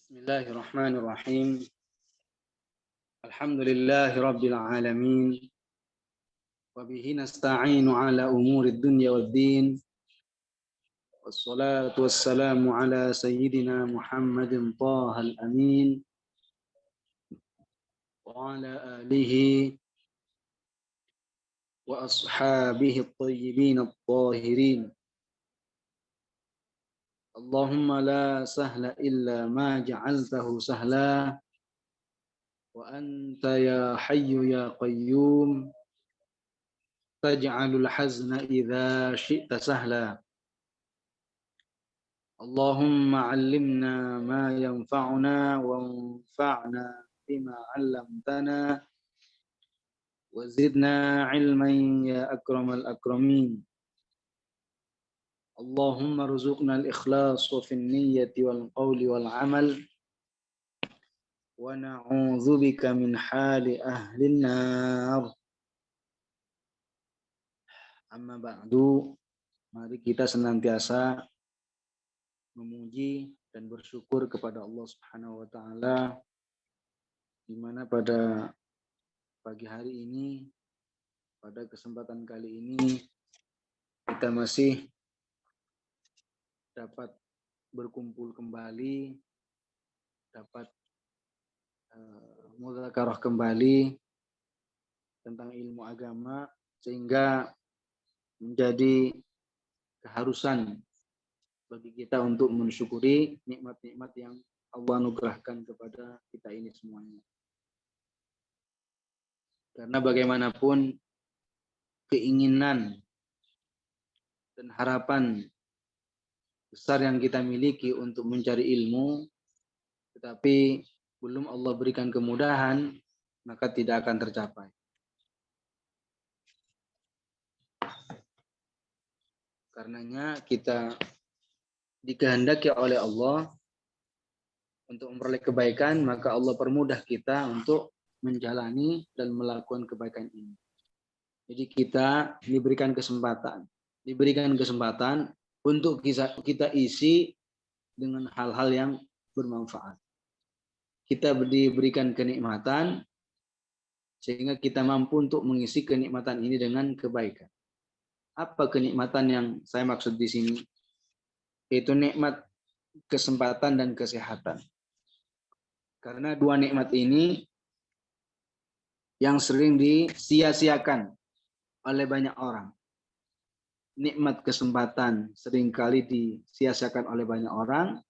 Bismillahirrahmanirrahim. Alhamdulillahi rabbil alamin. Wa bihi nasta'inu ala umurid dunya waddin. Wassalatu wassalamu ala sayyidina Muhammadin Thahal Amin wa ala alihi wa ashabihi at-tayyibin at-tahirin. Allahumma la sahla illa ma ja'altahu sahla wa anta ya hayyu ya qayyum taj'alul hazna idza syi'ta sahla. Allahumma 'allimna ma yanfa'una wanfa'na bima 'allamtana wa zidna 'ilman ya akramal akramin. Allahumma rzuqna al-ikhlas fi an-niyyati wal qawli wal 'amal wa na'udzubika min hali ahli an-nar. Amma ba'du, mari kita senantiasa memuji dan bersyukur kepada Allah Subhanahu wa taala di mana pada pagi hari ini, pada kesempatan kali ini kita masih dapat berkumpul kembali, dapat mudzakarah kembali tentang ilmu agama, sehingga menjadi keharusan bagi kita untuk mensyukuri nikmat-nikmat yang Allah anugerahkan kepada kita ini semuanya. Karena bagaimanapun keinginan dan harapan besar yang kita miliki untuk mencari ilmu, tetapi belum Allah berikan kemudahan, maka tidak akan tercapai. Karenanya kita dikehendaki oleh Allah untuk memperoleh kebaikan, maka Allah permudah kita untuk menjalani dan melakukan kebaikan ini. Jadi kita diberikan kesempatan untuk kita isi dengan hal-hal yang bermanfaat. Kita diberikan kenikmatan sehingga kita mampu untuk mengisi kenikmatan ini dengan kebaikan. Apa kenikmatan yang saya maksud di sini? Yaitu nikmat kesempatan dan kesehatan. Karena dua nikmat ini yang sering disia-siakan oleh banyak orang. Nikmat kesempatan seringkali disia-siakan oleh banyak orang.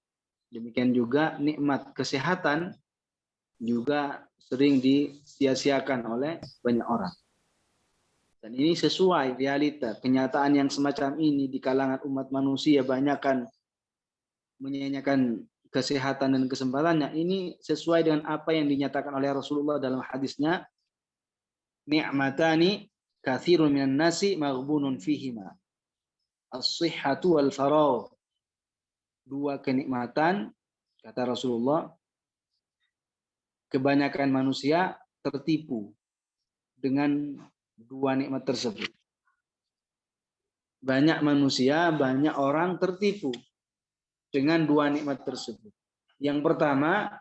Demikian juga nikmat kesehatan juga sering disia-siakan oleh banyak orang. Dan ini sesuai realita, kenyataan yang semacam ini di kalangan umat manusia banyakkan menyanyikan kesehatan dan kesempatannya. Ini sesuai dengan apa yang dinyatakan oleh Rasulullah dalam hadisnya, ni'matani katsirun minan nasi maghbunun fihima, as-sihhatu wal faragh. Dua kenikmatan, kata Rasulullah, kebanyakan manusia tertipu dengan dua nikmat tersebut. Banyak manusia, banyak orang tertipu dengan dua nikmat tersebut. Yang pertama,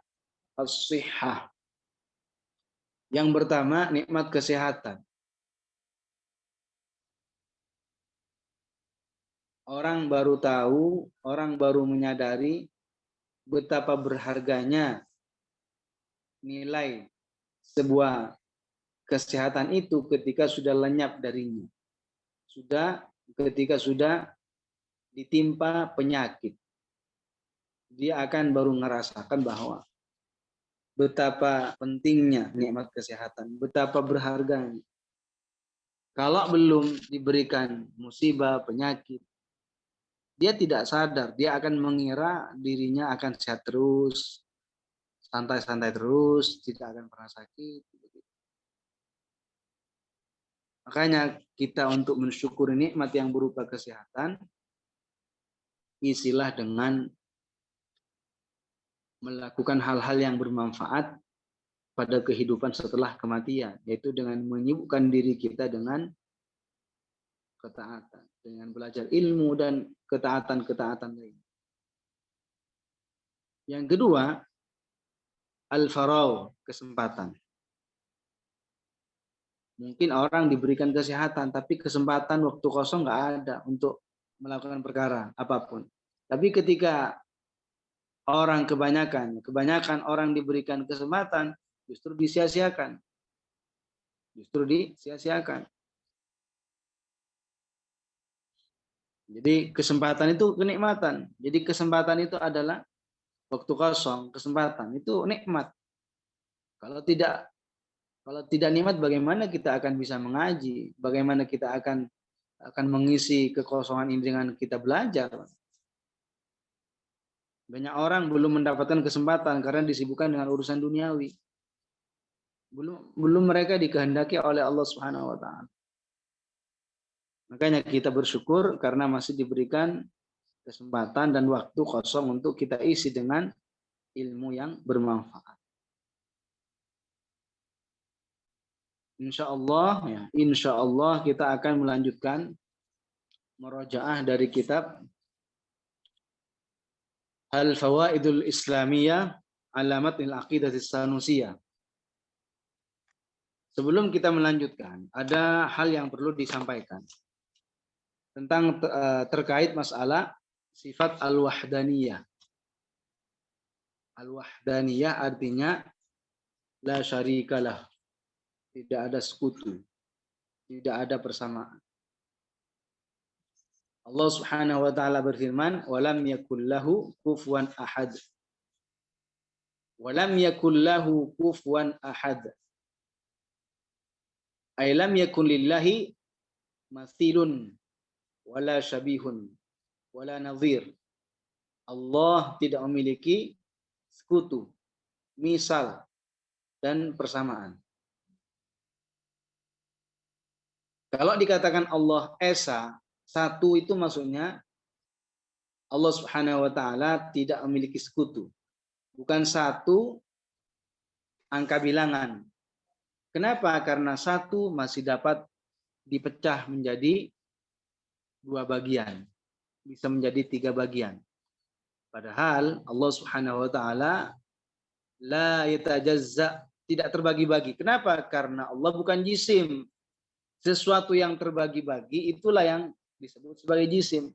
as-sihhah. Yang pertama, nikmat kesehatan. Orang baru tahu, orang baru menyadari betapa berharganya nilai sebuah kesehatan itu ketika sudah lenyap darinya. Ketika sudah ditimpa penyakit. Dia akan baru merasakan bahwa betapa pentingnya nikmat kesehatan, betapa berharganya. Kalau belum diberikan musibah, penyakit, dia tidak sadar, dia akan mengira dirinya akan sehat terus, santai-santai terus, tidak akan pernah sakit. Makanya kita untuk mensyukuri nikmat yang berupa kesehatan, isilah dengan melakukan hal-hal yang bermanfaat pada kehidupan setelah kematian, yaitu dengan menyibukkan diri kita dengan ketaatan, dengan belajar ilmu dan ketaatan-ketaatan lain. Yang kedua, al-faragh, kesempatan. Mungkin orang diberikan kesehatan, tapi kesempatan waktu kosong nggak ada untuk melakukan perkara apapun. Tapi ketika kebanyakan orang diberikan kesempatan, justru disia-siakan. Jadi kesempatan itu kenikmatan. Jadi kesempatan itu adalah waktu kosong, kesempatan itu nikmat. Kalau tidak nikmat, bagaimana kita akan bisa mengaji? Bagaimana kita akan mengisi kekosongan ini dengan kita belajar? Banyak orang belum mendapatkan kesempatan karena disibukkan dengan urusan duniawi. Belum mereka dikehendaki oleh Allah Subhanahu wa taala. Makanya kita bersyukur karena masih diberikan kesempatan dan waktu kosong untuk kita isi dengan ilmu yang bermanfaat. Insya Allah kita akan melanjutkan murojaah dari kitab Al-Fawaidul Islamiyah Alamat Al-Aqidah As-Sanusiyah. Sebelum kita melanjutkan, ada hal yang perlu disampaikan tentang terkait masalah sifat al-wahdaniyah. Al-wahdaniyah artinya la syarikalah, tidak ada sekutu, tidak ada persamaan. Allah Subhanahu wa taala berfirman, "Walam yakul lahu kufuwan ahad." Walam yakul lahu kufuwan ahad. Ay lam yakun lillahi mathilun wala syabihun wala nadhir. Allah tidak memiliki sekutu, misal dan persamaan. Kalau dikatakan Allah Esa, satu itu maksudnya Allah Subhanahu wa taala tidak memiliki sekutu. Bukan satu angka bilangan. Kenapa? Karena satu masih dapat dipecah menjadi 2 bagian. Bisa menjadi 3 bagian. Padahal Allah Subhanahu wa taala la yatajazza, tidak terbagi-bagi. Kenapa? Karena Allah bukan jisim. Sesuatu yang terbagi-bagi itulah yang disebut sebagai jisim.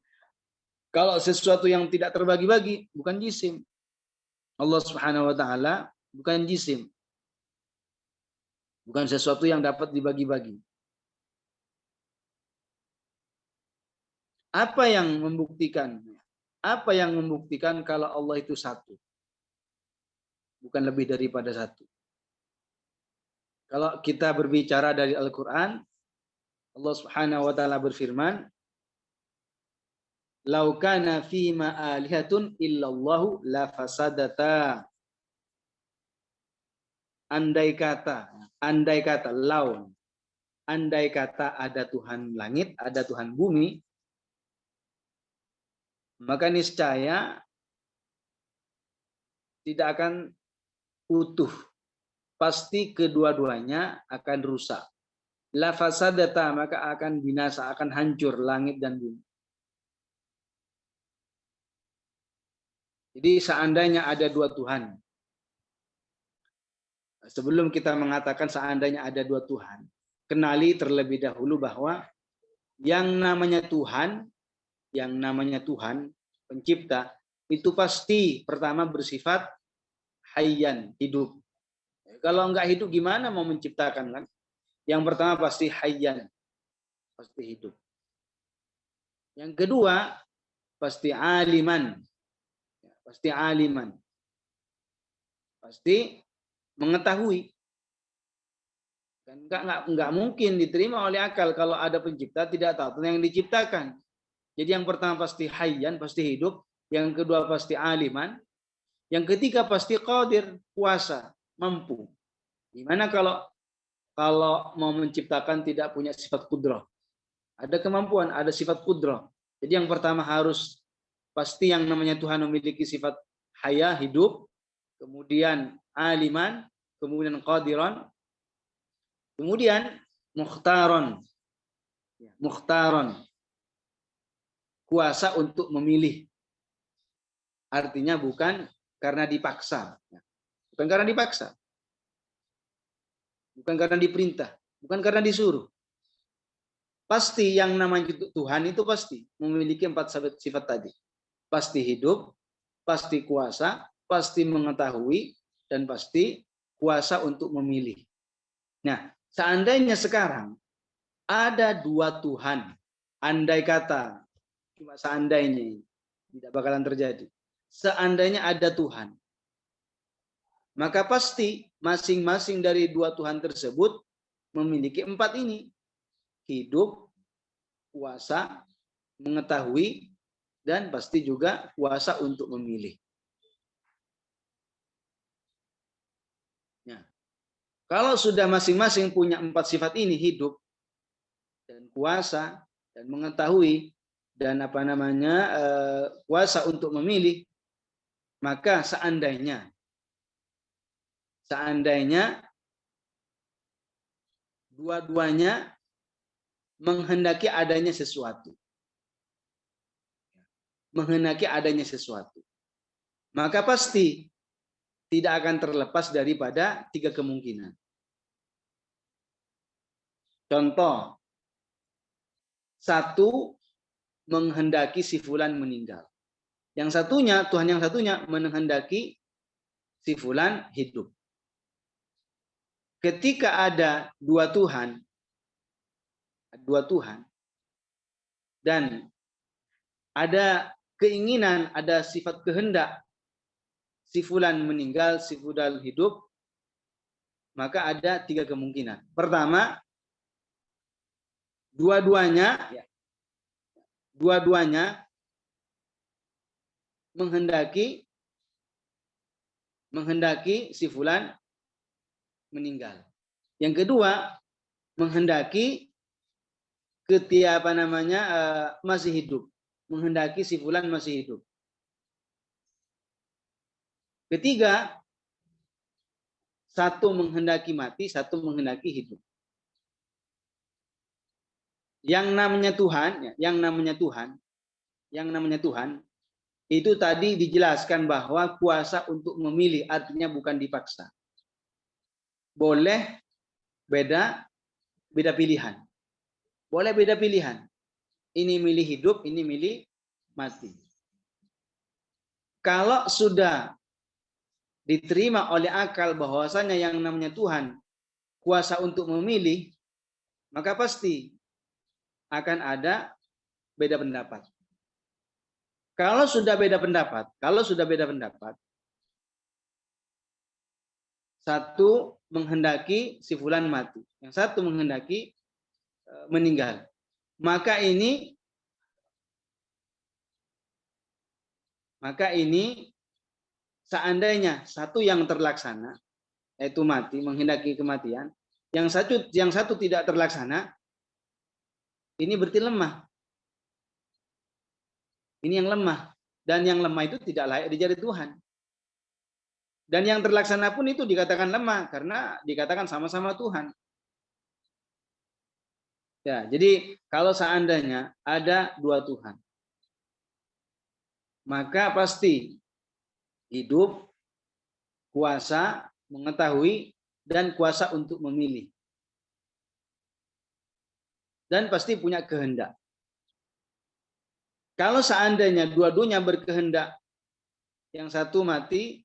Kalau sesuatu yang tidak terbagi-bagi bukan jisim. Allah Subhanahu wa taala bukan jisim. Bukan sesuatu yang dapat dibagi-bagi. Apa yang membuktikan? Apa yang membuktikan kalau Allah itu satu? Bukan lebih daripada satu. Kalau kita berbicara dari Al-Quran, Allah Subhanahu wa taala berfirman, "Lau kana fima alihatun illallahu la fasadata." Andai kata lau, andai kata ada Tuhan langit, ada Tuhan bumi, maka niscaya tidak akan utuh. Pasti kedua-duanya akan rusak. La fasadata, maka akan binasa, akan hancur langit dan bumi. Jadi seandainya ada 2 Tuhan. Sebelum kita mengatakan seandainya ada 2 Tuhan, kenali terlebih dahulu bahwa yang namanya Tuhan, pencipta, itu pasti pertama bersifat hayyan, hidup. Kalau enggak hidup gimana mau menciptakan, kan? Yang pertama pasti hayyan, pasti hidup. Yang kedua pasti aliman, pasti mengetahui. Kan enggak mungkin diterima oleh akal kalau ada pencipta tidak tahu yang diciptakan. Jadi yang pertama pasti hayyan, pasti hidup. Yang kedua pasti aliman. Yang ketiga pasti qadir, kuasa, mampu. Gimana kalau mau menciptakan tidak punya sifat kudrah? Ada kemampuan, ada sifat kudrah. Jadi yang pertama harus pasti yang namanya Tuhan memiliki sifat haya, hidup, kemudian aliman, kemudian qadiran, kemudian mukhtaron, kuasa untuk memilih. Artinya bukan karena dipaksa, bukan karena dipaksa. Bukan karena diperintah, bukan karena disuruh. Pasti yang namanya Tuhan itu pasti memiliki 4 sifat tadi. Pasti hidup, pasti kuasa, pasti mengetahui, dan pasti kuasa untuk memilih. Nah, seandainya sekarang ada 2 Tuhan, andai kata, cuma seandainya, tidak bakalan terjadi. Seandainya ada Tuhan, maka pasti masing-masing dari 2 Tuhan tersebut memiliki 4 ini. Hidup, kuasa, mengetahui, dan pasti juga kuasa untuk memilih. Nah, kalau sudah masing-masing punya 4 sifat ini, hidup, dan kuasa, dan mengetahui, dan kuasa untuk memilih, maka seandainya dua-duanya menghendaki adanya sesuatu, maka pasti tidak akan terlepas daripada 3 kemungkinan. Contoh, 1 menghendaki si fulan meninggal. Tuhan yang satunya menghendaki si fulan hidup. Ketika ada 2 Tuhan, dan ada keinginan, ada sifat kehendak si fulan meninggal, si fulan hidup, maka ada 3 kemungkinan. Pertama, dua-duanya menghendaki si fulan meninggal. Yang kedua, menghendaki masih hidup, menghendaki si fulan masih hidup. Ketiga, 1 menghendaki mati, 1 menghendaki hidup. Yang namanya Tuhan itu tadi dijelaskan bahwa kuasa untuk memilih, artinya bukan dipaksa. Boleh beda pilihan. Boleh beda pilihan. Ini milih hidup, ini milih mati. Kalau sudah diterima oleh akal bahwasanya yang namanya Tuhan kuasa untuk memilih, maka pasti akan ada beda pendapat. Kalau sudah beda pendapat, 1 menghendaki si fulan mati, yang 1 menghendaki meninggal. Maka ini seandainya 1 yang terlaksana, yaitu mati, menghendaki kematian, yang satu tidak terlaksana, ini berarti lemah. Ini yang lemah, dan yang lemah itu tidak layak dijadi Tuhan. Dan yang terlaksana pun itu dikatakan lemah karena dikatakan sama-sama Tuhan. Ya, jadi kalau seandainya ada 2 Tuhan, maka pasti hidup, kuasa, mengetahui, dan kuasa untuk memilih. Dan pasti punya kehendak. Kalau seandainya dua-duanya berkehendak, yang 1 mati,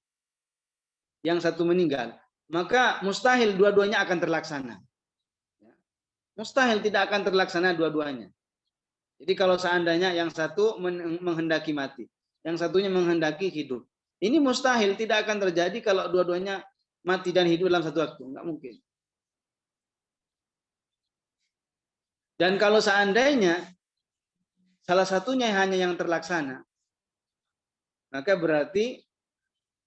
yang 1 meninggal, maka mustahil dua-duanya akan terlaksana. Mustahil tidak akan terlaksana dua-duanya. Jadi kalau seandainya yang 1 menghendaki mati, yang satunya menghendaki hidup, ini mustahil, tidak akan terjadi kalau dua-duanya mati dan hidup dalam satu waktu. Enggak mungkin. Dan kalau seandainya salah satunya hanya yang terlaksana, maka berarti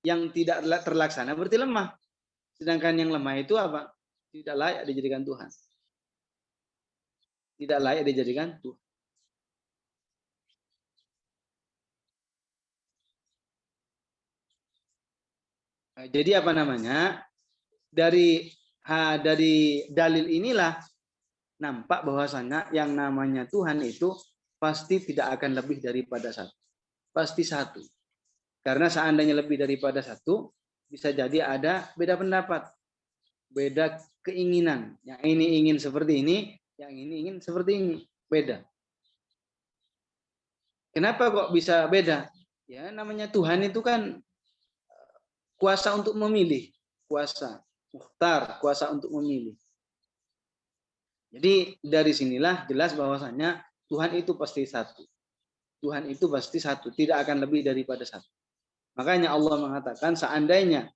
yang tidak terlaksana berarti lemah. Sedangkan yang lemah itu apa? Tidak layak dijadikan Tuhan. Tidak layak dijadikan Tuhan. Jadi dari dalil inilah nampak bahwasanya yang namanya Tuhan itu pasti tidak akan lebih daripada 1. Pasti 1. Karena seandainya lebih daripada 1, bisa jadi ada beda pendapat, beda keinginan. Yang ini ingin seperti ini, yang ini ingin seperti ini, beda. Kenapa kok bisa beda? Ya, namanya Tuhan itu kan kuasa untuk memilih, kuasa mukhtar, kuasa untuk memilih. Jadi dari sinilah jelas bahwasanya Tuhan itu pasti satu. Tuhan itu pasti satu, tidak akan lebih daripada satu. Makanya Allah mengatakan seandainya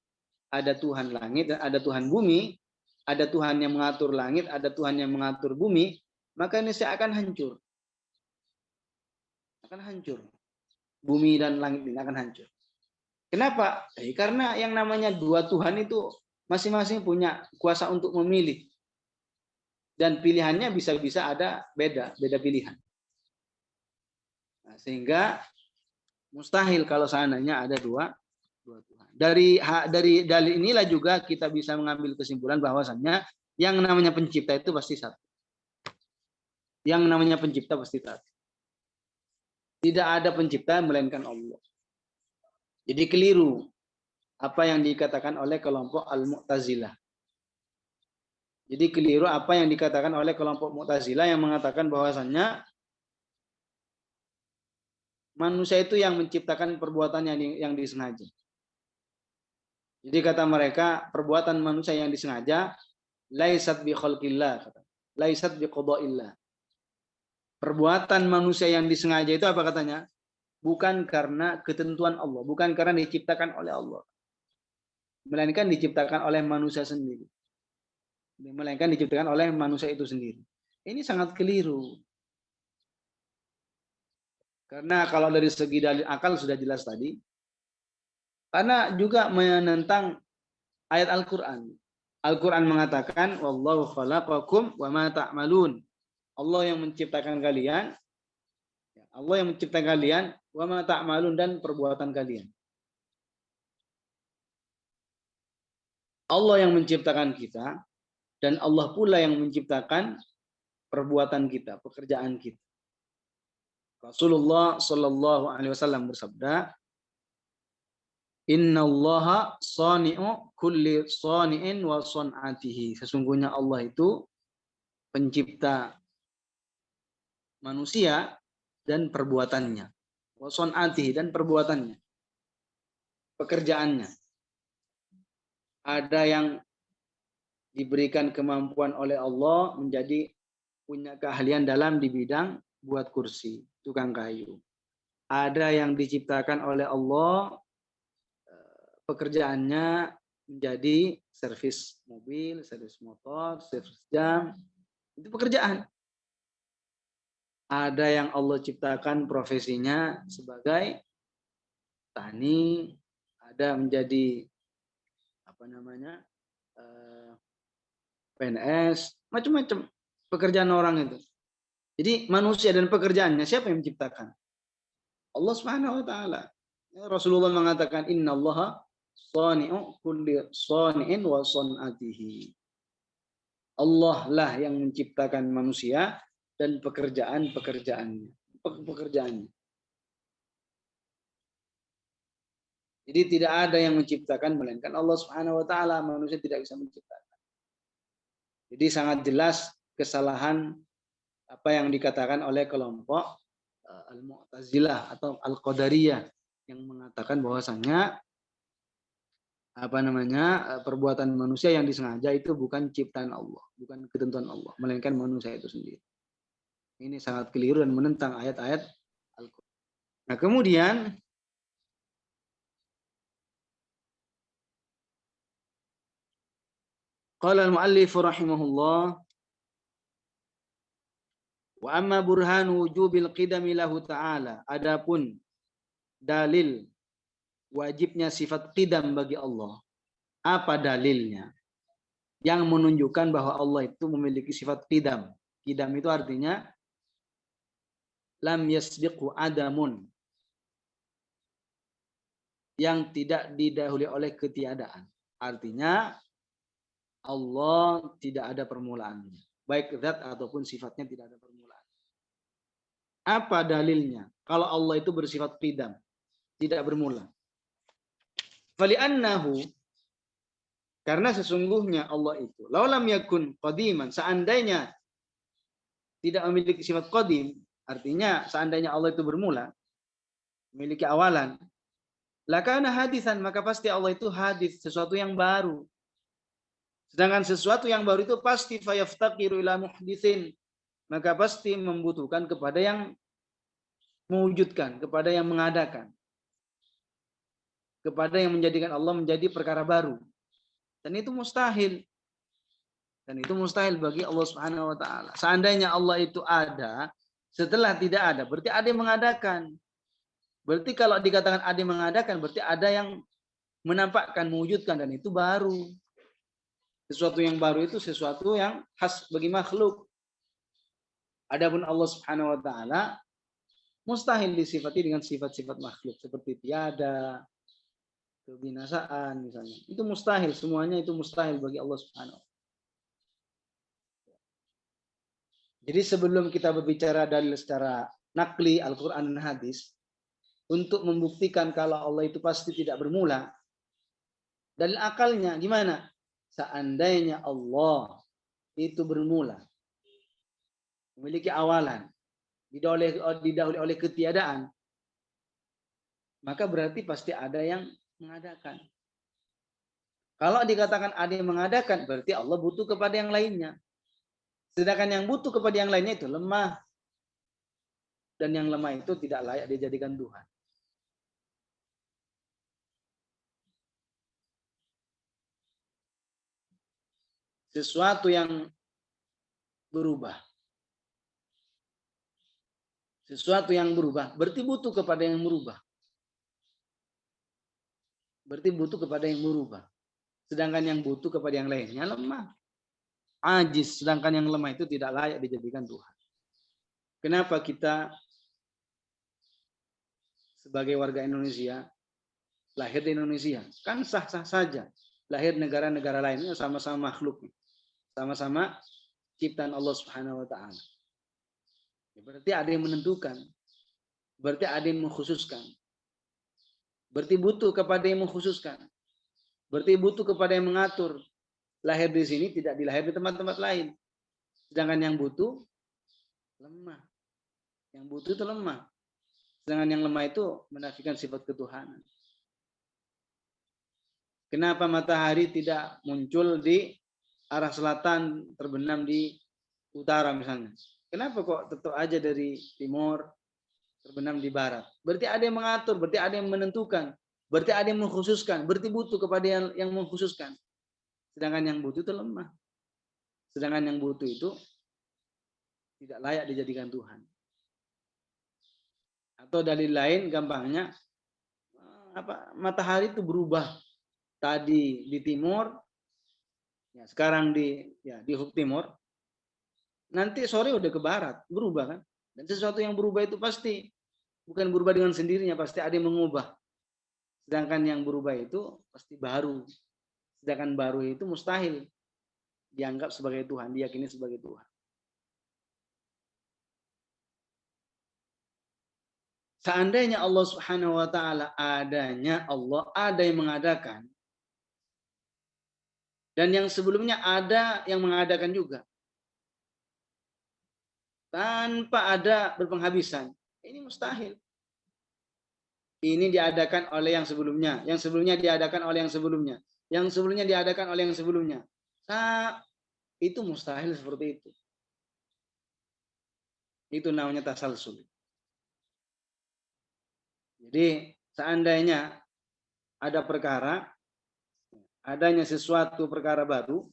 ada Tuhan langit dan ada Tuhan bumi, ada Tuhan yang mengatur langit, ada Tuhan yang mengatur bumi, maka ini akan hancur. Akan hancur. Bumi dan langit ini akan hancur. Kenapa? Karena yang namanya dua Tuhan itu masing-masing punya kuasa untuk memilih. Dan pilihannya bisa-bisa ada beda pilihan. Nah, sehingga mustahil kalau seandainya ada dua Tuhan. Dari dalil inilah juga kita bisa mengambil kesimpulan bahwasannya yang namanya pencipta itu pasti satu. Yang namanya pencipta pasti satu. Tidak ada pencipta melainkan Allah. Jadi keliru apa yang dikatakan oleh kelompok Al-Mu'tazilah. Jadi keliru apa yang dikatakan oleh kelompok Mu'tazilah yang mengatakan bahwasannya manusia itu yang menciptakan perbuatan yang disengaja. Jadi kata mereka perbuatan manusia yang disengaja laisat bi khalqillah, laisat bi qada'illah. Perbuatan manusia yang disengaja itu apa katanya? Bukan karena ketentuan Allah, bukan karena diciptakan oleh Allah. Melainkan diciptakan oleh manusia sendiri. Melainkan diciptakan oleh manusia itu sendiri. Ini sangat keliru. Karena kalau dari segi dalil akal sudah jelas tadi. Karena juga menentang ayat Al-Quran. Al-Quran mengatakan, Wallahu khalaqakum wa ma ta'malun. Allah yang menciptakan kalian. Allah yang menciptakan kalian, wa ma ta'malun, dan perbuatan kalian. Allah yang menciptakan kita, dan Allah pula yang menciptakan perbuatan kita, pekerjaan kita. Rasulullah Shallallahu Alaihi Wasallam bersabda, Innallaha sani'u kulli sani'in wa son'atihi. Sesungguhnya Allah itu pencipta manusia dan perbuatannya. Wa son'atihi, dan perbuatannya. Pekerjaannya. Ada yang diberikan kemampuan oleh Allah menjadi punya keahlian dalam di bidang buat kursi, tukang kayu. Ada yang diciptakan oleh Allah pekerjaannya menjadi servis mobil, servis motor, servis jam. Itu pekerjaan. Ada yang Allah ciptakan profesinya sebagai tani, ada menjadi PNS, macam-macam pekerjaan orang itu. Jadi manusia dan pekerjaannya siapa yang menciptakan? Allah Subhanahu wa taala. Rasulullah mengatakan innallaha sani'u kulli sani'in wa son'atihi. Allah lah yang menciptakan manusia dan pekerjaannya. Jadi tidak ada yang menciptakan melainkan Allah Subhanahu wa taala, manusia tidak bisa menciptakan. Jadi sangat jelas kesalahan apa yang dikatakan oleh kelompok Al-Mu'tazilah atau Al-Qadariyah yang mengatakan bahwasanya perbuatan manusia yang disengaja itu bukan ciptaan Allah, bukan ketentuan Allah, melainkan manusia itu sendiri. Ini sangat keliru dan menentang ayat-ayat Al-Quran. Nah, kemudian qala al-muallif rahimahullah wa amma burhanu wujubil qidami lahu ta'ala. Adapun dalil wajibnya sifat qidam bagi Allah. Apa dalilnya? Yang menunjukkan bahwa Allah itu memiliki sifat qidam. Qidam itu artinya lam yasbiqu adamun. Yang tidak didahului oleh ketiadaan. Artinya Allah tidak ada permulaannya. Baik zat ataupun sifatnya tidak ada permulaan. Apa dalilnya? Kalau Allah itu bersifat qidam, tidak bermula. Fali'annahu, Karena sesungguhnya Allah itu, laulam yakun qadiman, seandainya tidak memiliki sifat qadim, artinya seandainya Allah itu bermula, memiliki awalan, lakana hadisan, maka pasti Allah itu hadis, sesuatu yang baru. Sedangkan sesuatu yang baru itu pasti fayaftaqiru ila muhditsin, maka pasti membutuhkan kepada yang mewujudkan, kepada yang mengadakan, kepada yang menjadikan Allah menjadi perkara baru. Dan itu mustahil. Dan itu mustahil bagi Allah Subhanahu wa taala. Seandainya Allah itu ada, setelah tidak ada, berarti ada yang mengadakan. Berarti kalau dikatakan ada yang mengadakan, berarti ada yang menampakkan, mewujudkan, dan itu baru. Sesuatu yang baru itu sesuatu yang khas bagi makhluk. Adapun Allah Subhanahu wa taala mustahil disifati dengan sifat-sifat makhluk seperti tiada, kebinasaan misalnya. Itu mustahil, semuanya itu mustahil bagi Allah Subhanahu wa taala. Jadi sebelum kita berbicara dalil secara nakli Al-Qur'an dan hadis untuk membuktikan kalau Allah itu pasti tidak bermula, dalil akalnya gimana? Seandainya Allah itu bermula, memiliki awalan, didahului oleh ketiadaan, maka berarti pasti ada yang mengadakan. Kalau dikatakan ada yang mengadakan, berarti Allah butuh kepada yang lainnya. Sedangkan yang butuh kepada yang lainnya itu lemah. Dan yang lemah itu tidak layak dijadikan Tuhan. Sesuatu yang berubah. Sesuatu yang berubah, berarti butuh kepada yang merubah. Berarti butuh kepada yang merubah. Sedangkan yang butuh kepada yang lainnya lemah. Ajis, sedangkan yang lemah itu tidak layak dijadikan Tuhan. Kenapa kita sebagai warga Indonesia, lahir di Indonesia, kan sah-sah saja. Lahir negara-negara lainnya sama-sama makhluk. Sama-sama ciptaan Allah Subhanahu wa taala. Berarti ada yang menentukan. Berarti ada yang mengkhususkan. Berarti butuh kepada yang mengkhususkan. Berarti butuh kepada yang mengatur. Lahir di sini tidak dilahir di tempat-tempat lain. Sedangkan yang butuh lemah. Yang butuh itu lemah. Sedangkan yang lemah itu menafikan sifat ketuhanan. Kenapa matahari tidak muncul di arah selatan terbenam di utara misalnya? Kenapa kok tetap aja dari timur terbenam di barat? Berarti ada yang mengatur, berarti ada yang menentukan, berarti ada yang mengkhususkan, berarti butuh kepada yang mengkhususkan. Sedangkan yang butuh itu lemah. Sedangkan yang butuh itu tidak layak dijadikan Tuhan. Atau dalil lain gampangnya, matahari itu berubah. Tadi di timur, ya sekarang di ufuk timur, nanti sore udah ke barat, berubah kan? Dan sesuatu yang berubah itu pasti bukan berubah dengan sendirinya, pasti ada yang mengubah. Sedangkan yang berubah itu pasti baru. Sedangkan baru itu mustahil dianggap sebagai Tuhan, diyakini sebagai Tuhan. Seandainya Allah Subhanahu wa taala adanya, Allah ada yang mengadakan. Dan yang sebelumnya ada yang mengadakan juga. Tanpa ada berpenghabisan. Ini mustahil. Ini diadakan oleh yang sebelumnya. Yang sebelumnya diadakan oleh yang sebelumnya. Yang sebelumnya diadakan oleh yang sebelumnya. Itu mustahil seperti itu. Itu namanya tasalsul. Jadi seandainya ada perkara, adanya sesuatu perkara baru,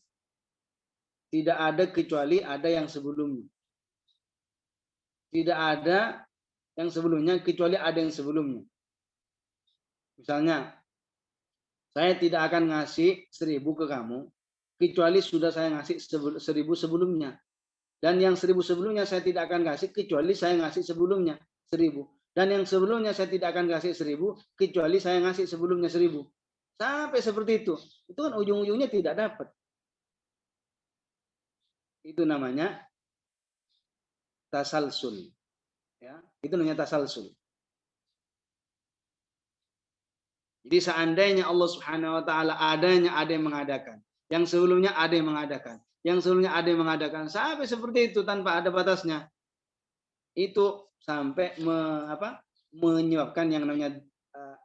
tidak ada kecuali ada yang sebelumnya. Tidak ada yang sebelumnya kecuali ada yang sebelumnya. Misalnya, saya tidak akan ngasih 1.000 ke kamu, kecuali sudah saya ngasih 1.000 sebelumnya. Dan yang 1.000 sebelumnya saya tidak akan kasih, kecuali saya ngasih sebelumnya 1.000. Dan yang sebelumnya saya tidak akan kasih 1.000, kecuali saya ngasih sebelumnya 1.000. Sampai seperti itu. Itu kan ujung-ujungnya tidak dapat. Itu namanya tasalsul. Ya, itu namanya tasalsul. Jadi seandainya Allah Subhanahu wa taala ada yang mengadakan, yang sebelumnya ada yang mengadakan, yang sebelumnya ada yang mengadakan, sampai seperti itu tanpa ada batasnya. Itu sampai menyebabkan yang namanya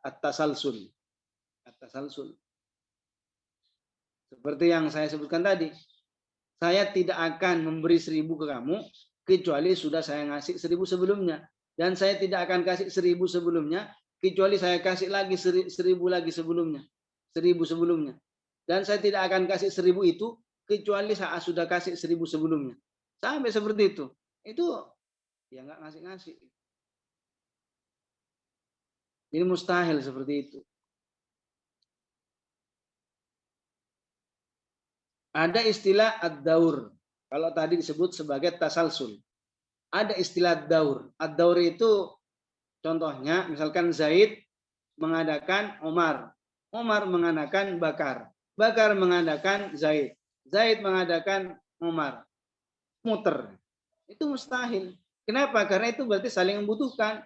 at-tasalsul. At-tasalsul. Seperti yang saya sebutkan tadi, saya tidak akan memberi 1.000 ke kamu kecuali sudah saya ngasih 1.000 sebelumnya, dan saya tidak akan kasih 1.000 sebelumnya kecuali saya kasih lagi 1.000 lagi sebelumnya, 1.000 sebelumnya, dan saya tidak akan kasih 1.000 itu kecuali saat sudah kasih 1.000 sebelumnya, sampai seperti itu ya nggak ngasih-ngasih. Ini mustahil seperti itu. Ada istilah ad-daur. Kalau tadi disebut sebagai tasalsul. Ada istilah ad-daur. Ad-daur itu contohnya misalkan Zaid mengadakan Omar. Omar mengadakan Bakar. Bakar mengadakan Zaid. Zaid mengadakan Omar. Muter. Itu mustahil. Kenapa? Karena itu berarti saling membutuhkan.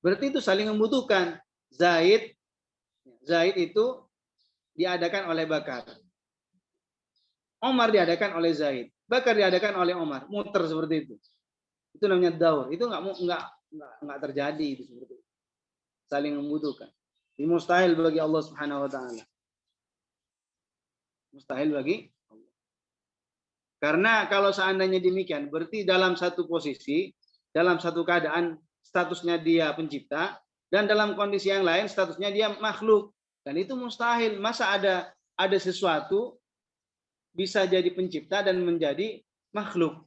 Berarti itu saling membutuhkan. Zaid itu diadakan oleh Bakar. Omar diadakan oleh Zaid. Bakar diadakan oleh Omar. Muter seperti itu. Itu namanya daur. Itu nggak terjadi itu seperti itu. Saling membutuhkan. Ini mustahil bagi Allah Subhanahu wa taala. Mustahil bagi Allah. Karena kalau seandainya demikian, berarti dalam satu posisi, dalam satu keadaan statusnya dia pencipta, dan dalam kondisi yang lain statusnya dia makhluk. Dan itu mustahil. Masa ada sesuatu bisa jadi pencipta dan menjadi makhluk?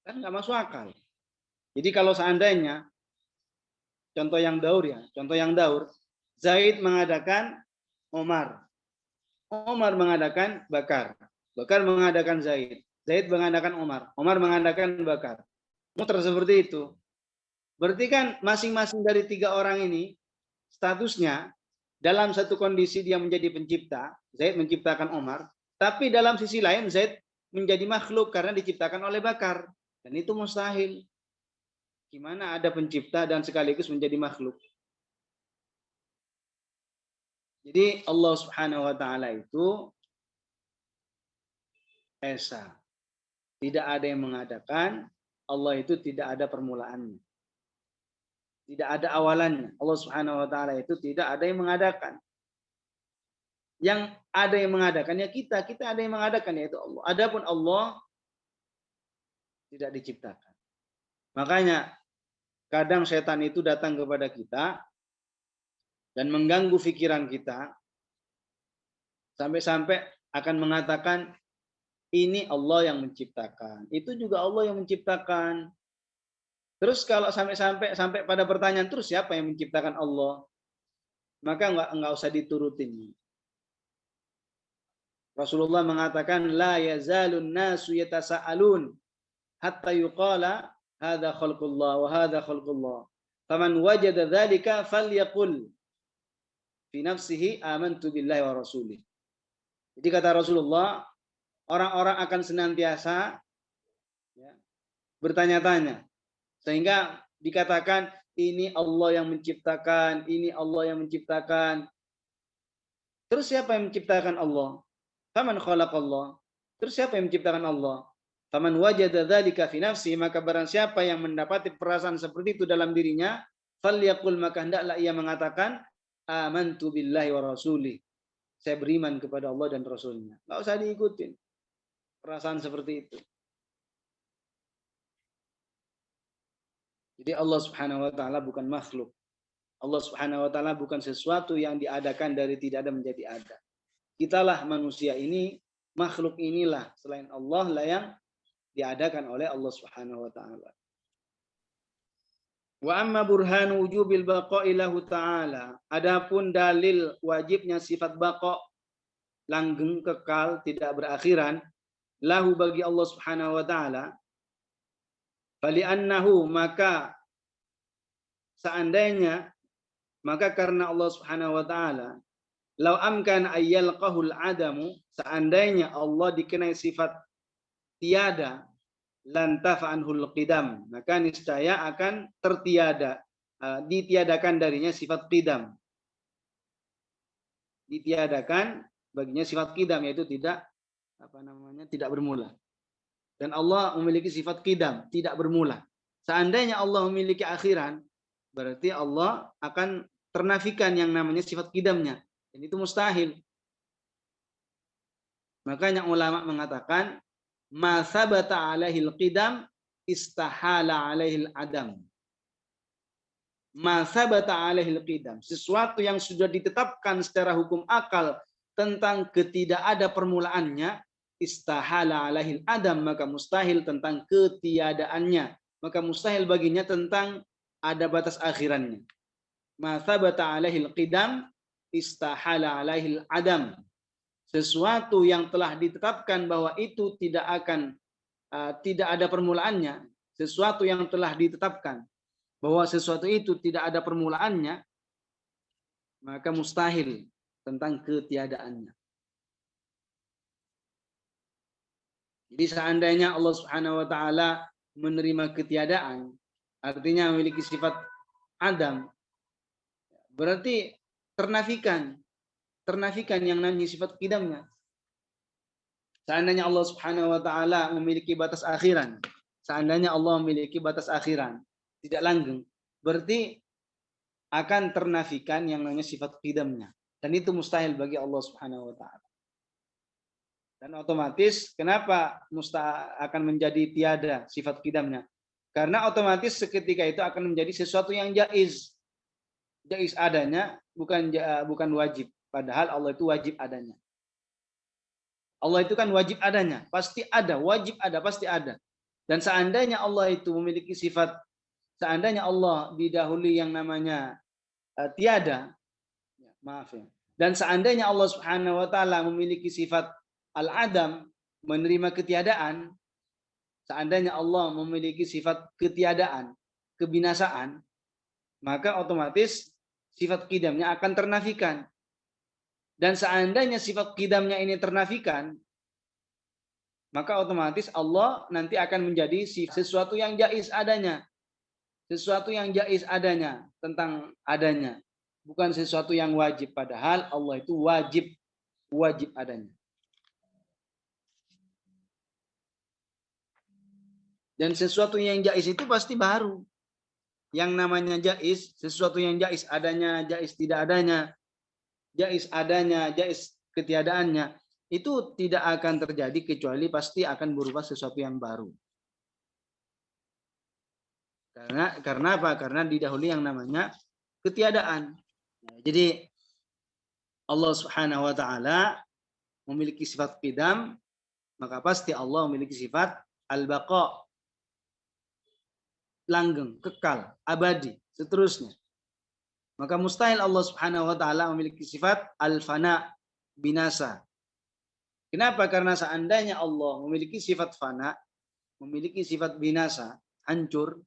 Kan nggak masuk akal. Jadi kalau seandainya contoh yang daur, Zaid mengadakan Omar, Omar mengadakan Bakar, Bakar mengadakan Zaid, Zaid mengadakan Omar, Omar mengadakan Bakar. Muter seperti itu. Berarti kan masing-masing dari 3 orang ini statusnya dalam satu kondisi dia menjadi pencipta, Zaid menciptakan Omar, tapi dalam sisi lain Zaid menjadi makhluk karena diciptakan oleh Bakar. Dan itu mustahil. Gimana ada pencipta dan sekaligus menjadi makhluk? Jadi Allah Subhanahu wa taala itu esa. Tidak ada yang mengadakan, Allah itu tidak ada permulaannya. Tidak ada awalannya. Allah Subhanahu wa taala itu tidak ada yang mengadakan. Yang ada yang mengadakan ya kita ada yang mengadakan yaitu Allah. Adapun Allah tidak diciptakan. Makanya kadang setan itu datang kepada kita dan mengganggu pikiran kita sampai-sampai akan mengatakan ini Allah yang menciptakan. Itu juga Allah yang menciptakan. Terus kalau sampai pada pertanyaan terus siapa yang menciptakan Allah? Maka enggak usah diturutin. Rasulullah mengatakan la yazalun nasu yatasaalun hatta yuqala hadza khalqullah wa hadza khalqullah. Faman wajada dzalika falyaqul fi nafsihi amantu billahi wa rasulih. Jadi kata Rasulullah, orang-orang akan senantiasa bertanya-tanya sehingga dikatakan ini Allah yang menciptakan, ini Allah yang menciptakan. Terus siapa yang menciptakan Allah? Faman khalaqallah. Terus siapa yang menciptakan Allah? Faman wajada dzalika fi nafsi, maka barang siapa yang mendapati perasaan seperti itu dalam dirinya, falyaqul, maka hendaklah ia mengatakan amantu billahi wa rasulih. Saya beriman kepada Allah dan Rasulnya. Enggak usah diikutin perasaan seperti itu. Jadi Allah Subhanahu wa taala bukan makhluk. Allah Subhanahu wa taala bukan sesuatu yang diadakan dari tidak ada menjadi ada. Kitalah manusia ini, makhluk inilah selain Allah lah yang diadakan oleh Allah Subhanahu wa taala. Wa amma burhanu wujubil baqa'i lahu ta'ala. Adapun dalil wajibnya sifat baqa, langgeng, kekal, tidak berakhiran, lahu bagi Allah Subhanahu wa taala. Fali'annahu, maka seandainya, maka karena Allah Subhanahu wa taala, lau amkan ayyalqahul adamu, seandainya Allah dikenai sifat tiada, lantafa'anhul qidam, maka niscaya akan tertiada, ditiadakan darinya sifat qidam. ditiadakan baginya sifat qidam, yaitu tidak tidak bermula. Dan Allah memiliki sifat qidam, tidak bermula. Seandainya Allah memiliki akhiran, berarti Allah akan ternafikan yang namanya sifat qidamnya. Dan itu mustahil. Makanya ulama mengatakan ma sabata alaihil qidam istahala alaihil adam. Ma sabata alaihil qidam, sesuatu yang sudah ditetapkan secara hukum akal tentang ketidakada permulaannya, istahala alaihil adam, maka mustahil tentang ketiadaannya, maka mustahil baginya tentang ada batas akhirannya. Ma sabata alaihil qidam istahala alaihil adam, sesuatu yang telah ditetapkan bahwa itu tidak akan tidak ada permulaannya, sesuatu yang telah ditetapkan bahwa sesuatu itu tidak ada permulaannya, maka mustahil tentang ketiadaannya. Jadi seandainya Allah Subhanahu wa taala menerima ketiadaan, artinya memiliki sifat adam, berarti ternafikan yang namanya sifat qidamnya. Seandainya Allah Subhanahu wa taala memiliki batas akhiran, seandainya Allah memiliki batas akhiran, tidak langgeng, berarti akan ternafikan yang namanya sifat qidamnya, dan itu mustahil bagi Allah Subhanahu wa taala. Dan otomatis kenapa akan menjadi tiada sifat qidamnya? Karena otomatis seketika itu akan menjadi sesuatu yang jaiz. Jaiz adanya, bukan wajib, padahal Allah itu wajib adanya. Allah itu kan wajib adanya, pasti ada, wajib ada, pasti ada. Dan seandainya Allah itu memiliki sifat, seandainya Allah didahului yang namanya tiada, maaf ya. Dan seandainya Allah Subhanahu wa taala memiliki sifat al-adam, menerima ketiadaan, seandainya Allah memiliki sifat ketiadaan, kebinasaan, maka otomatis sifat qidamnya akan ternafikan. Dan seandainya sifat qidamnya ini ternafikan, maka otomatis Allah nanti akan menjadi sesuatu yang jaiz adanya. Sesuatu yang jaiz adanya, tentang adanya. Bukan sesuatu yang wajib, padahal Allah itu wajib adanya. Dan sesuatu yang jaiz itu pasti baru. Yang namanya jaiz, sesuatu yang jaiz adanya, jaiz tidak adanya, jaiz adanya, jaiz ketiadaannya, itu tidak akan terjadi kecuali pasti akan berupa sesuatu yang baru. Karena apa? Karena didahului yang namanya ketiadaan. Jadi Allah Subhanahu wa taala memiliki sifat qidam, maka pasti Allah memiliki sifat al-baqa, langgeng, kekal, abadi, seterusnya. Maka mustahil Allah Subhanahu wa taala memiliki sifat al-fana, binasa. Kenapa? Karena seandainya Allah memiliki sifat fana, memiliki sifat binasa, hancur,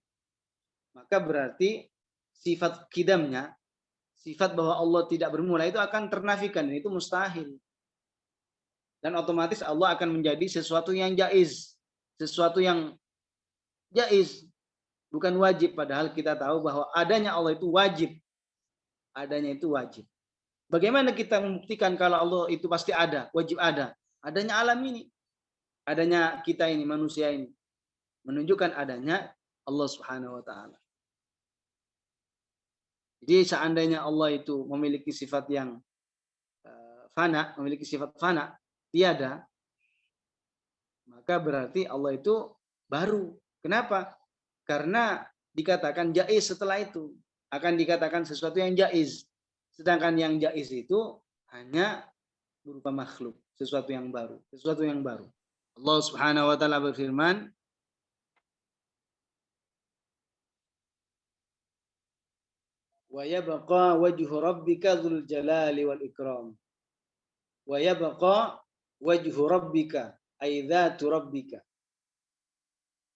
maka berarti sifat qidamnya, sifat bahwa Allah tidak bermula itu akan ternafikan, dan itu mustahil. Dan otomatis Allah akan menjadi sesuatu yang jaiz, sesuatu yang jaiz, bukan wajib, padahal kita tahu bahwa adanya Allah itu wajib. Adanya itu wajib. Bagaimana kita membuktikan kalau Allah itu pasti ada, wajib ada? Adanya alam ini, adanya kita ini, manusia ini, menunjukkan adanya Allah Subhanahu wa taala. Jadi seandainya Allah itu memiliki sifat yang fana, memiliki sifat fana, tiada, maka berarti Allah itu baru. Kenapa? Karena dikatakan jaiz setelah itu. Akan dikatakan sesuatu yang jaiz. Sedangkan yang jaiz itu hanya berupa makhluk. Sesuatu yang baru. Sesuatu yang baru. Allah Subhanahu wa ta'ala berfirman, wa yabqa wajhu rabbika dzul jalali wal ikram. Wa yabqa wajhu rabbika ay dzatu rabbika.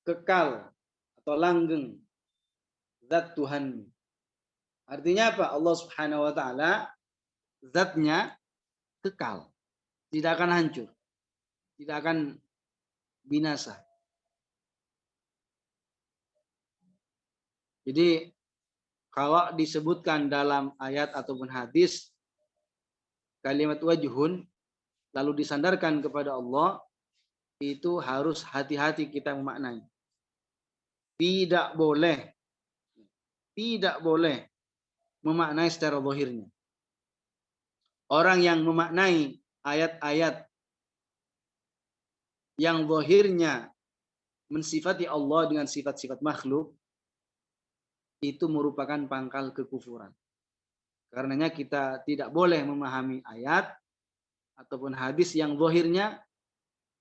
Kekal atau langgeng zat Tuhan. Artinya apa? Allah Subhanahu wa taala zatnya kekal, tidak akan hancur, tidak akan binasa. Jadi kalau disebutkan dalam ayat ataupun hadis kalimat wajhun lalu disandarkan kepada Allah, itu harus hati-hati kita memaknai. Tidak boleh memaknai secara zahirnya. Orang yang memaknai ayat-ayat yang zahirnya mensifati Allah dengan sifat-sifat makhluk, itu merupakan pangkal kekufuran. Karenanya kita tidak boleh memahami ayat ataupun hadis yang zahirnya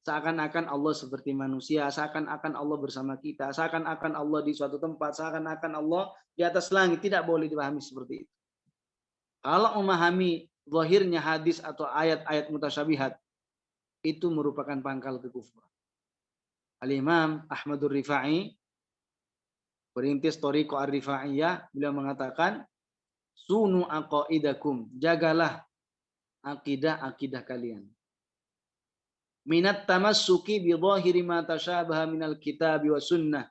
seakan-akan Allah seperti manusia, seakan-akan Allah bersama kita, seakan-akan Allah di suatu tempat, seakan-akan Allah di atas langit. Tidak boleh dipahami seperti itu. Kalau memahami zahirnya hadis atau ayat-ayat mutasyabihat, itu merupakan pangkal kekufuran. Al-Imam Ahmadur Rifai, perintis Thariqah Ar-Rifaiyah, beliau mengatakan, sunu aqaidakum, jagalah akidah-akidah kalian. Minat tamassuki bi dhahiri ma tasyabaha minal kitabi wa sunnah,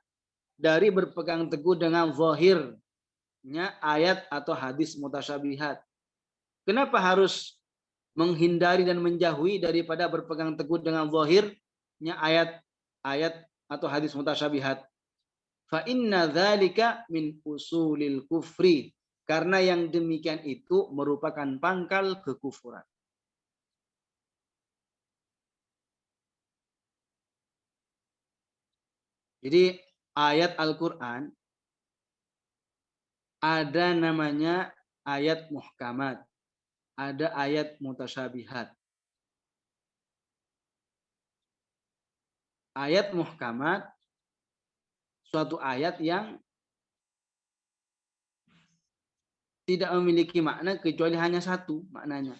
dari berpegang teguh dengan zahirnya ayat atau hadis mutasyabihat. Kenapa harus menghindari dan menjauhi daripada berpegang teguh dengan zahirnya ayat atau hadis mutasyabihat? Fa inna dzalika min usulil kufri, karena yang demikian itu merupakan pangkal kekufuran. Jadi ayat Al-Quran ada namanya ayat muhkamat, ada ayat mutasyabihat. Ayat muhkamat, suatu ayat yang tidak memiliki makna kecuali hanya satu maknanya.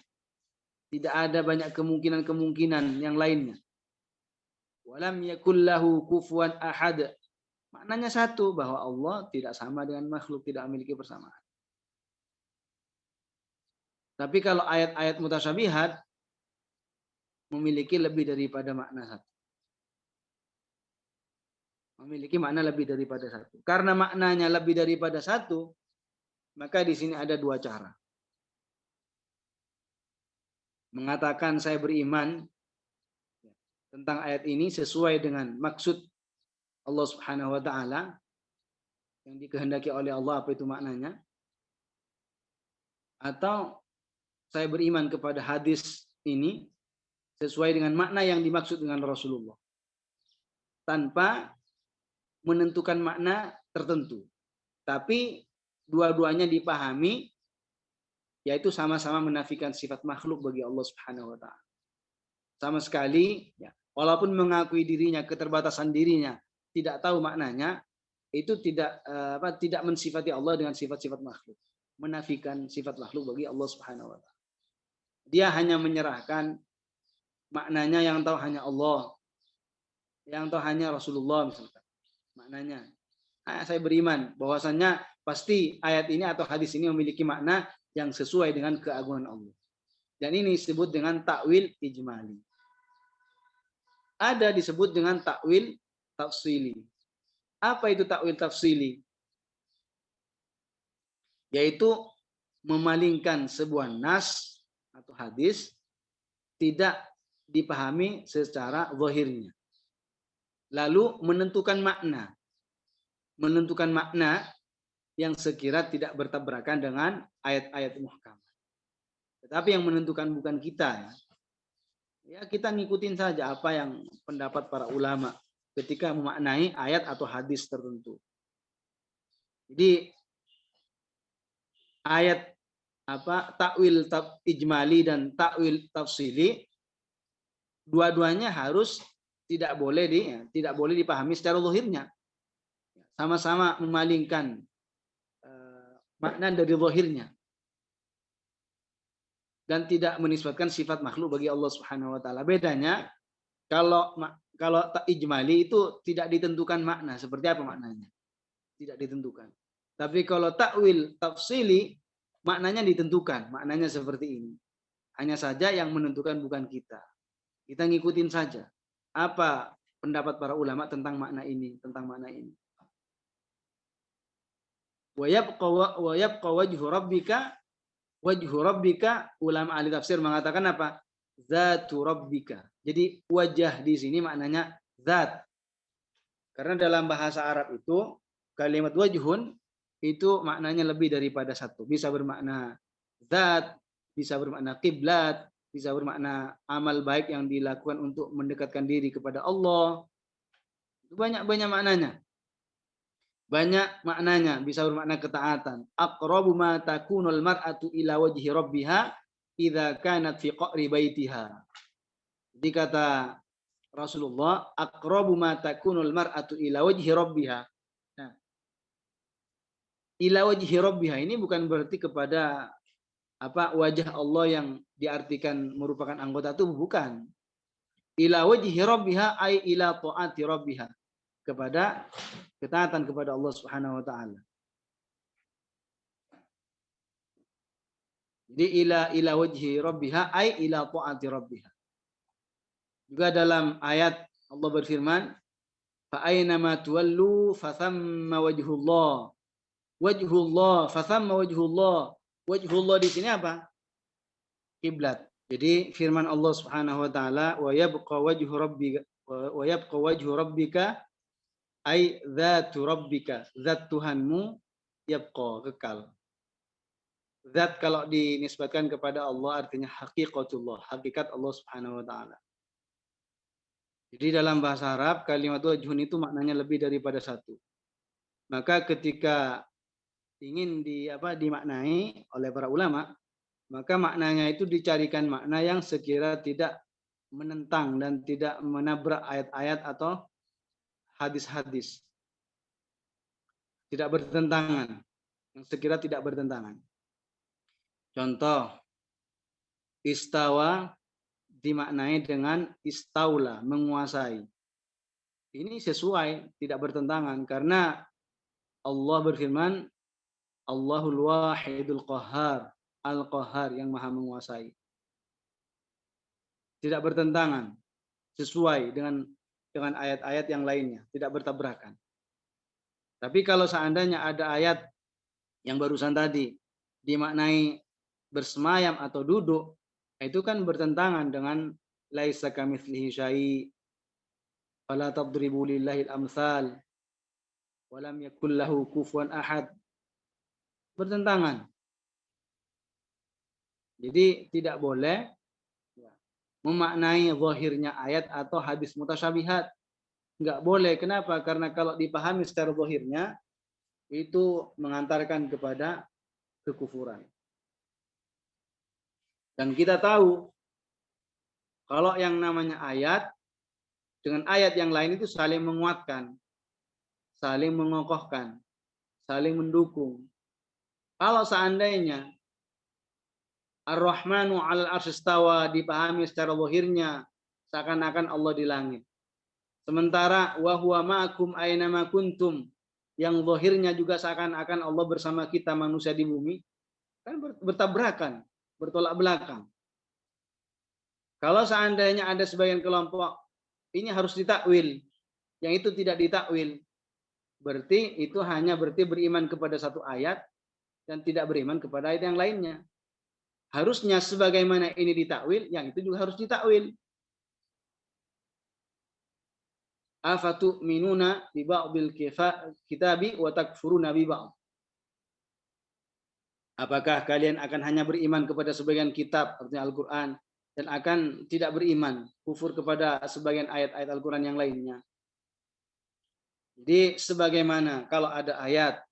Tidak ada banyak kemungkinan-kemungkinan yang lainnya. Walam yakul lahu kufuwan ahad. Maknanya satu, bahwa Allah tidak sama dengan makhluk, tidak memiliki persamaan. Tapi kalau ayat-ayat mutasyabihat memiliki lebih daripada makna satu. Memiliki makna lebih daripada satu. Karena maknanya lebih daripada satu, maka di sini ada dua cara. Mengatakan saya beriman tentang ayat ini sesuai dengan maksud Allah Subhanahu wa taala yang dikehendaki oleh Allah, apa itu maknanya? Atau saya beriman kepada hadis ini sesuai dengan makna yang dimaksud dengan Rasulullah, tanpa menentukan makna tertentu. Tapi dua-duanya dipahami, yaitu sama-sama menafikan sifat makhluk bagi Allah Subhanahu wa taala. Sama sekali, ya, walaupun mengakui dirinya, keterbatasan dirinya, tidak tahu maknanya, itu tidak mensifati Allah dengan sifat-sifat makhluk, menafikan sifat makhluk bagi Allah Subhanahu wa taala. Dia hanya menyerahkan maknanya yang tahu hanya Allah, yang tahu hanya Rasulullah misalkan. Maknanya, saya beriman bahwasannya pasti ayat ini atau hadis ini memiliki makna yang sesuai dengan keagungan Allah. Dan ini disebut dengan takwil ijmali. Ada disebut dengan takwil tafsili. Apa itu takwil tafsili? Yaitu memalingkan sebuah nas atau hadis tidak dipahami secara zahirnya. Lalu menentukan makna yang sekira tidak bertabrakan dengan ayat-ayat muhkam. Tetapi yang menentukan bukan kita, ya. Ya, kita ngikutin saja apa yang pendapat para ulama ketika memaknai ayat atau hadis tertentu. Jadi ayat takwil ijmali dan takwil tafsili, dua-duanya harus tidak boleh dipahami secara zahirnya. Sama-sama memalingkan makna dari zahirnya dan tidak menisbatkan sifat makhluk bagi Allah Subhanahu wa taala. Bedanya kalau ijmali itu tidak ditentukan makna, seperti apa maknanya? Tidak ditentukan. Tapi kalau takwil tafsili maknanya ditentukan, maknanya seperti ini. Hanya saja yang menentukan bukan kita. Kita ngikutin saja apa pendapat para ulama tentang makna ini, Wa yabqa wajhu rabbika Wajhu rabbika, ulama ahli tafsir mengatakan apa? Zatu rabbika. Jadi wajah di sini maknanya zat. Karena dalam bahasa Arab itu kalimat wajhun itu maknanya lebih daripada satu. Bisa bermakna zat, bisa bermakna kiblat, bisa bermakna amal baik yang dilakukan untuk mendekatkan diri kepada Allah. Banyak-banyak maknanya. Banyak maknanya, bisa bermakna ketaatan. Aqrabu ma takunul mar'atu ila wajhi rabbiha idza kanat fi qa'ri baitiha. Jadi kata Rasulullah, aqrabu ma takunul mar'atu ila wajhi rabbiha. Nah, ila wajhi rabbiha ini bukan berarti kepada apa wajah Allah yang diartikan merupakan anggota tubuh, bukan. Ila wajhi rabbiha ay ila taati rabbiha, kepada ketaatan kepada Allah Subhanahu wa taala. Jadi ila wajhi rabbiha ay ila taati rabbiha. Juga dalam ayat Allah berfirman, fa aina ma tuwallu fa thamma wajhullah. Wajhullah fa thamma wajhullah. Wajhullah di sini apa? Kiblat. Jadi firman Allah Subhanahu wa taala, wa yabqa wajhu rabbika ay dzatu rabbika, zat Tuhanmu yabqa, kekal. Zat kalau dinisbatkan kepada Allah artinya haqiqatullah, hakikat Allah Subhanahu wa taala. Jadi dalam bahasa Arab kalimat wajhun itu maknanya lebih daripada satu. Maka ketika ingin dimaknai oleh para ulama, maka maknanya itu dicarikan makna yang sekira tidak menentang dan tidak menabrak ayat-ayat atau hadis-hadis. Tidak bertentangan, yang sekira tidak bertentangan. Contoh, istawa dimaknai dengan istaula, menguasai. Ini sesuai, tidak bertentangan, karena Allah berfirman, Allahul wahidul qahhar, al-qahhar, yang maha menguasai. Tidak bertentangan, sesuai dengan ayat-ayat yang lainnya, tidak bertabrakan. Tapi kalau seandainya ada ayat yang barusan tadi dimaknai bersemayam atau duduk, itu kan bertentangan dengan laisa kamitslihi syai' fala tadribu lillahil amsal wa lam yakul lahu kufuwan ahad. Bertentangan. Jadi tidak boleh memaknai zahirnya ayat atau hadis mutasyabihat. Enggak boleh. Kenapa? Karena kalau dipahami secara zahirnya itu mengantarkan kepada kekufuran. Dan kita tahu kalau yang namanya ayat dengan ayat yang lain itu saling menguatkan, saling mengokohkan, saling mendukung. Kalau seandainya Ar-Rahmanu 'alal 'arsy istawa dipahami secara zahirnya seakan-akan Allah di langit. Sementara wa huwa ma'akum aina ma kuntum, yang zahirnya juga seakan-akan Allah bersama kita manusia di bumi, kan bertabrakan, bertolak belakang. Kalau seandainya ada sebagian kelompok ini harus ditakwil, yang itu tidak ditakwil, berarti itu hanya berarti beriman kepada satu ayat dan tidak beriman kepada ayat yang lainnya. Harusnya sebagaimana ini ditakwil, yang itu juga harus ditakwil. Afatu'minuna bi ba'dil kitabi wa takfuruna bi ba'd. Apakah kalian akan hanya beriman kepada sebagian kitab, artinya Al-Qur'an, dan akan tidak beriman, kufur kepada sebagian ayat-ayat Al-Qur'an yang lainnya? Jadi sebagaimana kalau ada ayat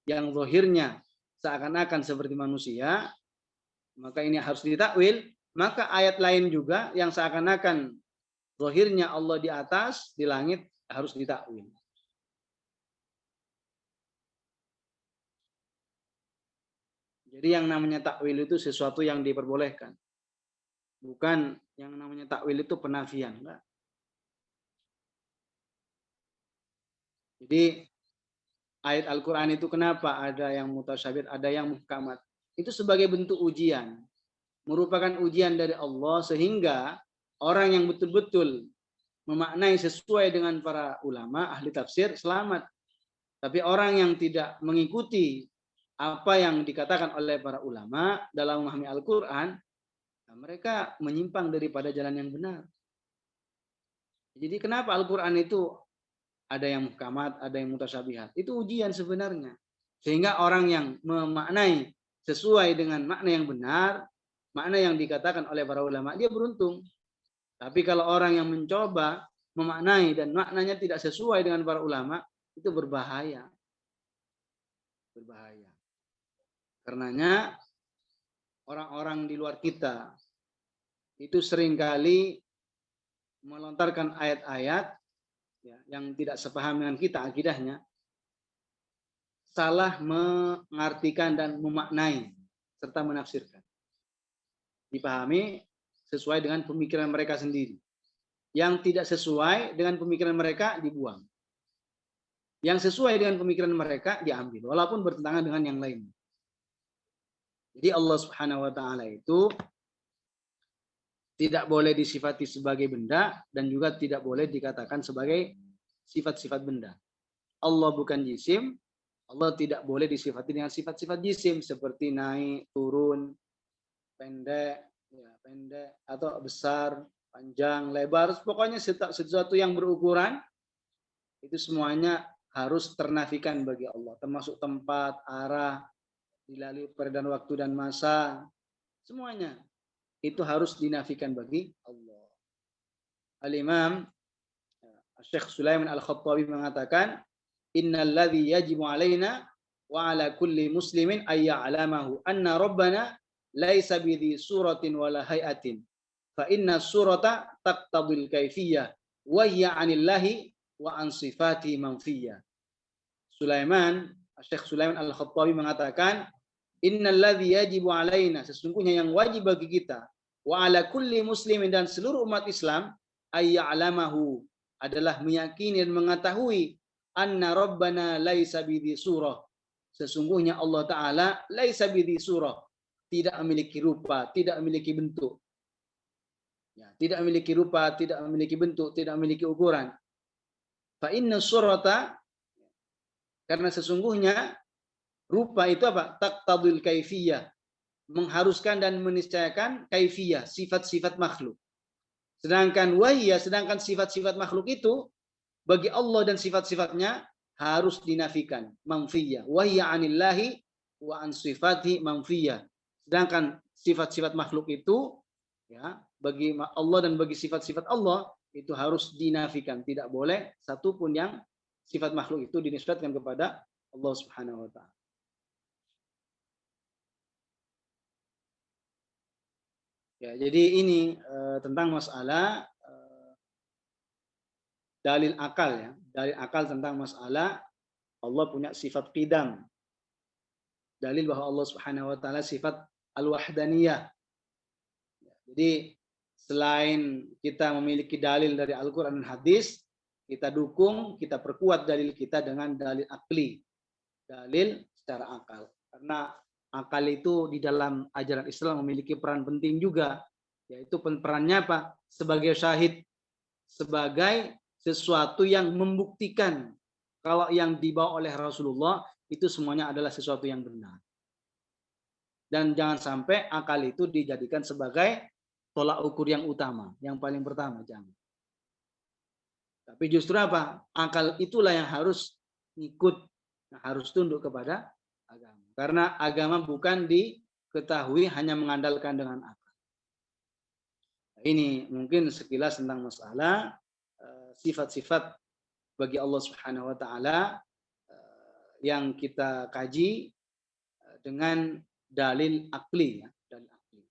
yang zahirnya seakan-akan seperti manusia, maka ini harus ditakwil. Maka ayat lain juga yang seakan-akan zahirnya Allah di atas, di langit, harus ditakwil. Jadi yang namanya takwil itu sesuatu yang diperbolehkan. Bukan yang namanya takwil itu penafian. Enggak. Jadi ayat Al-Quran itu kenapa ada yang mutasyabih, ada yang muhkamat. Itu sebagai bentuk ujian. Merupakan ujian dari Allah sehingga orang yang betul-betul memaknai sesuai dengan para ulama, ahli tafsir, selamat. Tapi orang yang tidak mengikuti apa yang dikatakan oleh para ulama dalam memahami Al-Quran, nah, mereka menyimpang daripada jalan yang benar. Jadi kenapa Al-Quran itu ada yang muhkamat, ada yang mutasyabihat? Itu ujian sebenarnya. Sehingga orang yang memaknai sesuai dengan makna yang benar, makna yang dikatakan oleh para ulama, dia beruntung. Tapi kalau orang yang mencoba memaknai dan maknanya tidak sesuai dengan para ulama, itu berbahaya. Berbahaya. Karenanya orang-orang di luar kita itu seringkali melontarkan ayat-ayat ya, yang tidak sepaham dengan kita akidahnya, salah mengartikan dan memaknai serta menafsirkan. Dipahami sesuai dengan pemikiran mereka sendiri. Yang tidak sesuai dengan pemikiran mereka dibuang. Yang sesuai dengan pemikiran mereka diambil, walaupun bertentangan dengan yang lain. Jadi Allah Subhanahu wa taala itu tidak boleh disifati sebagai benda dan juga tidak boleh dikatakan sebagai sifat-sifat benda. Allah bukan jisim, Allah tidak boleh disifati dengan sifat-sifat jisim seperti naik, turun, pendek, ya, pendek atau besar, panjang, lebar, pokoknya sesuatu yang berukuran itu semuanya harus ternafikan bagi Allah, termasuk tempat, arah, dilalui peredaran waktu dan masa, semuanya itu harus dinafikan bagi Allah. Al-Imam Syekh Sulaiman Al-Khattabi mengatakan, innalladzi yajibu alaina wa ala kulli muslimin ay ya'lamahu anna rabbana laisa bidhi suratin wala hayatin fa inna surata taqtadil kaifiyah wa hiya 'anillahi wa an sifati manfiyah. Syekh Sulaiman Al-Khattabi mengatakan, innalladzi yajibu alaina, sesungguhnya yang wajib bagi kita, wa ala kulli muslimin, dan seluruh umat Islam, ay ya'lamahu, adalah meyakini dan mengetahui, anna rabbana laisa bidhi surah, sesungguhnya Allah Ta'ala laisa bidhi surah, tidak memiliki rupa, tidak memiliki bentuk. Ya, tidak memiliki rupa, tidak memiliki bentuk, tidak memiliki ukuran. Fa inna surata, karena sesungguhnya rupa itu apa? Taqtadil kaifiyah, mengharuskan dan meniscayakan kaifiyah, sifat-sifat makhluk. Sedangkan wahiyah, sedangkan sifat-sifat makhluk itu bagi Allah dan sifat-sifatnya harus dinafikan, manfiyah. Wahiyah anillahi wa an sifati manfiyah. Sedangkan sifat-sifat makhluk itu ya, bagi Allah dan bagi sifat-sifat Allah itu harus dinafikan. Tidak boleh satupun yang sifat makhluk itu dinisbatkan kepada Allah Subhanahu wa taala. Ya, jadi ini tentang masalah dalil akal ya. Dalil akal tentang masalah Allah punya sifat qidam. Dalil bahwa Allah Subhanahu wa taala sifat al-wahdaniyah. Jadi selain kita memiliki dalil dari Al-Qur'an dan hadis, kita dukung, kita perkuat dalil kita dengan dalil akli. Dalil secara akal. Karena akal itu di dalam ajaran Islam memiliki peran penting juga, yaitu perannya apa? Sebagai syahid, sebagai sesuatu yang membuktikan kalau yang dibawa oleh Rasulullah itu semuanya adalah sesuatu yang benar. Dan jangan sampai akal itu dijadikan sebagai tolak ukur yang utama, yang paling pertama, jangan. Tapi justru apa? Akal itulah yang harus ikut, harus tunduk kepada agama. Karena agama bukan diketahui hanya mengandalkan dengan akal. Ini mungkin sekilas tentang masalah sifat-sifat bagi Allah Subhanahu wa taala yang kita kaji dengan dalil akli ya, dalil akli.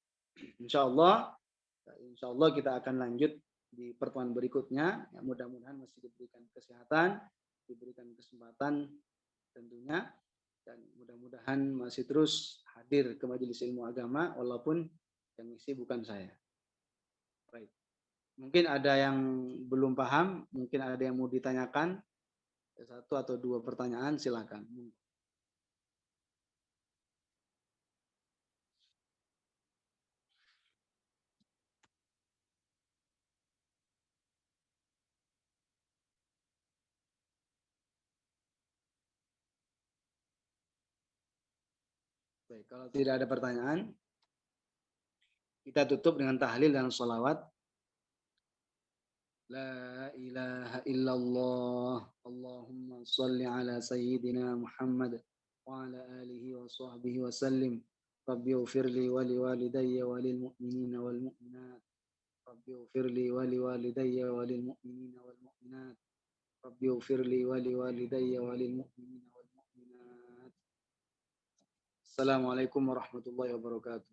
Insyaallah kita akan lanjut di pertemuan berikutnya. Ya, mudah-mudahan masih diberikan kesehatan, diberikan kesempatan tentunya, dan mudah-mudahan masih terus hadir ke Majelis Ilmu Agama walaupun yang isi bukan saya. Baik. Mungkin ada yang belum paham, mungkin ada yang mau ditanyakan, satu atau dua pertanyaan, silakan. Baik, kalau tidak ada pertanyaan, kita tutup dengan tahlil dan sholawat. La ilaha illallah, Allahumma salli ala sayyidina Muhammad wa ala alihi wa sahbihi wa sallim. Rabbi ufirli wa liwalidayya wa lil mu'minina wal mu'minat. Rabbi ufirli wa liwalidayya wa lil mu'minina wal mu'minat. Rabbi ufirli wa liwalidayya wa lil mu'minina wal mu'minat. Assalamualaikum warahmatullahi wabarakatuh.